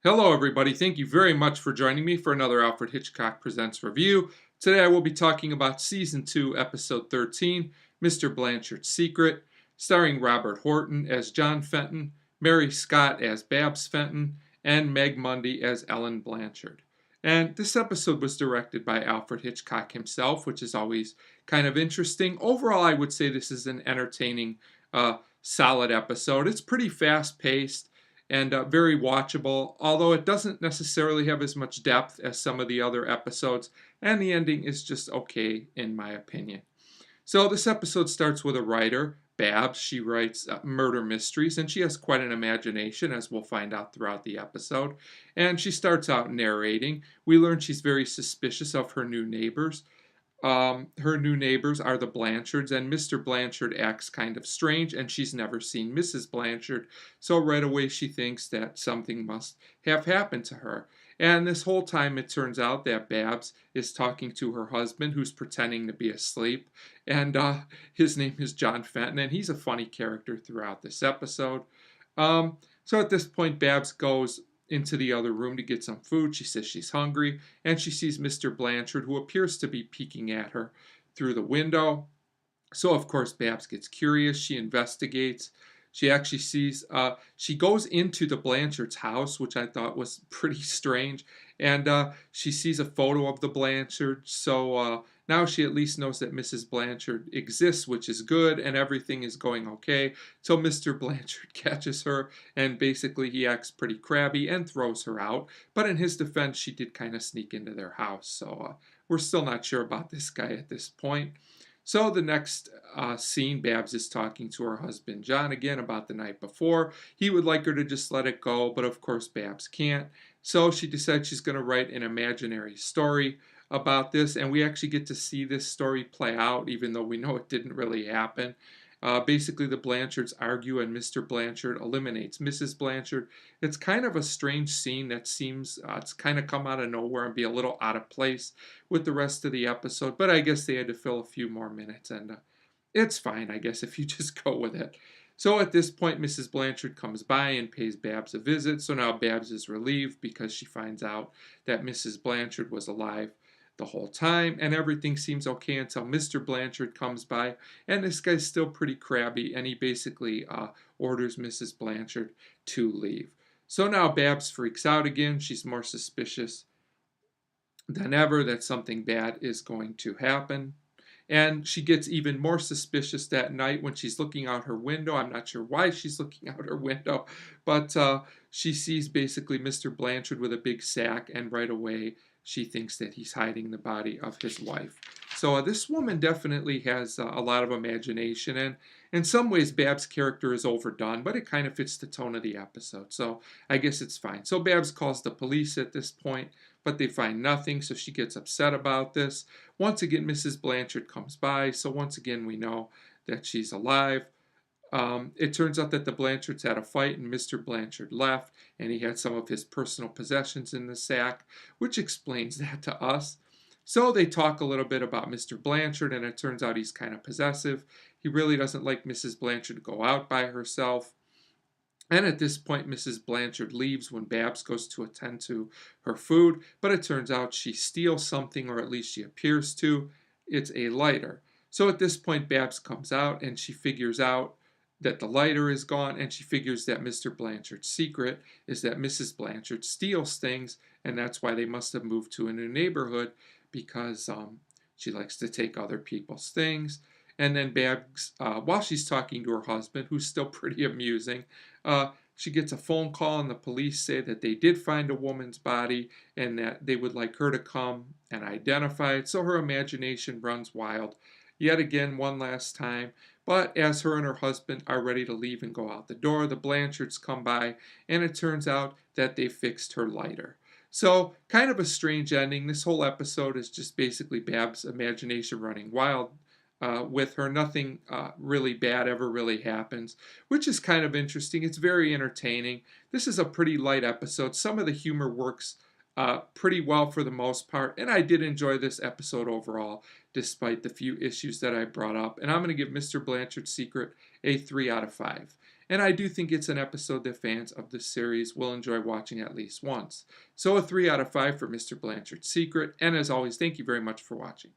Hello, everybody. Thank you very much for joining me for another Alfred Hitchcock Presents review. Today I will be talking about Season 2, Episode 13, Mr. Blanchard's Secret, starring Robert Horton as John Fenton, Mary Scott as Babs Fenton, and Meg Mundy as Ellen Blanchard. And this episode was directed by Alfred Hitchcock himself, which is always kind of interesting. Overall, I would say this is an entertaining, solid episode. It's pretty fast-paced and very watchable, although it doesn't necessarily have as much depth as some of the other episodes, and the ending is just okay, in my opinion. So this episode starts with a writer, Babs. She writes murder mysteries, and she has quite an imagination, as we'll find out throughout the episode. And she starts out narrating. We learn she's very suspicious of her new neighbors. Her new neighbors are the Blanchards, and Mr. Blanchard acts kind of strange, and she's never seen Mrs. Blanchard, so right away she thinks that something must have happened to her. And this whole time it turns out that Babs is talking to her husband, who's pretending to be asleep, and his name is John Fenton, and he's a funny character throughout this episode. So at this point, Babs goes into the other room to get some food. She says she's hungry, and she sees Mr. Blanchard, who appears to be peeking at her through the window. So, of course, Babs gets curious. She investigates. She actually sees, she goes into the Blanchard's house, which I thought was pretty strange, and she sees a photo of the Blanchard. So now she at least knows that Mrs. Blanchard exists, which is good, and everything is going okay. So Mr. Blanchard catches her, and basically he acts pretty crabby and throws her out. But in his defense, she did kind of sneak into their house. So we're still not sure about this guy at this point. So the next scene, Babs is talking to her husband, John, again about the night before. He would like her to just let it go, but of course Babs can't. So she decides she's going to write an imaginary story about this, and we actually get to see this story play out, even though we know it didn't really happen. Basically, the Blanchards argue, and Mr. Blanchard eliminates Mrs. Blanchard. It's kind of a strange scene that seems it's kind of come out of nowhere and be a little out of place with the rest of the episode, but I guess they had to fill a few more minutes, and it's fine, I guess, if you just go with it. So at this point, Mrs. Blanchard comes by and pays Babs a visit, so now Babs is relieved because she finds out that Mrs. Blanchard was alive the whole time, and everything seems okay until Mr. Blanchard comes by, and this guy's still pretty crabby, and he basically orders Mrs. Blanchard to leave. So now Babs freaks out again. She's more suspicious than ever that something bad is going to happen. And she gets even more suspicious that night when she's looking out her window. I'm not sure why she's looking out her window, but she sees basically Mr. Blanchard with a big sack, and right away she thinks that he's hiding the body of his wife. So this woman definitely has a lot of imagination, and in some ways Babs' character is overdone, but it kind of fits the tone of the episode, so I guess it's fine. So Babs calls the police at this point, but they find nothing, so she gets upset about this. Once again, Mrs. Blanchard comes by, so once again we know that she's alive. It turns out that the Blanchards had a fight, and Mr. Blanchard left, and he had some of his personal possessions in the sack, which explains that to us. So they talk a little bit about Mr. Blanchard, and it turns out he's kind of possessive. He really doesn't like Mrs. Blanchard to go out by herself. And at this point, Mrs. Blanchard leaves when Babs goes to attend to her food, but it turns out she steals something, or at least she appears to. It's a lighter. So at this point, Babs comes out, and she figures out that the lighter is gone, and she figures that Mr. Blanchard's secret is that Mrs. Blanchard steals things, and that's why they must have moved to a new neighborhood, because she likes to take other people's things. And then Babs, while she's talking to her husband, who's still pretty amusing, she gets a phone call, and the police say that they did find a woman's body and that they would like her to come and identify it. So her imagination runs wild yet again one last time. But as her and her husband are ready to leave and go out the door, the Blanchards come by, and it turns out that they fixed her lighter. So, kind of a strange ending. This whole episode is just basically Babs' imagination running wild with her. Nothing really bad ever really happens, which is kind of interesting. It's very entertaining. This is a pretty light episode. Some of the humor works pretty well for the most part, and I did enjoy this episode overall, despite the few issues that I brought up. And I'm going to give Mr. Blanchard's Secret a 3 out of 5. and I do think it's an episode that fans of the series will enjoy watching at least once. So a 3 out of 5 for Mr. Blanchard's Secret, and as always, thank you very much for watching.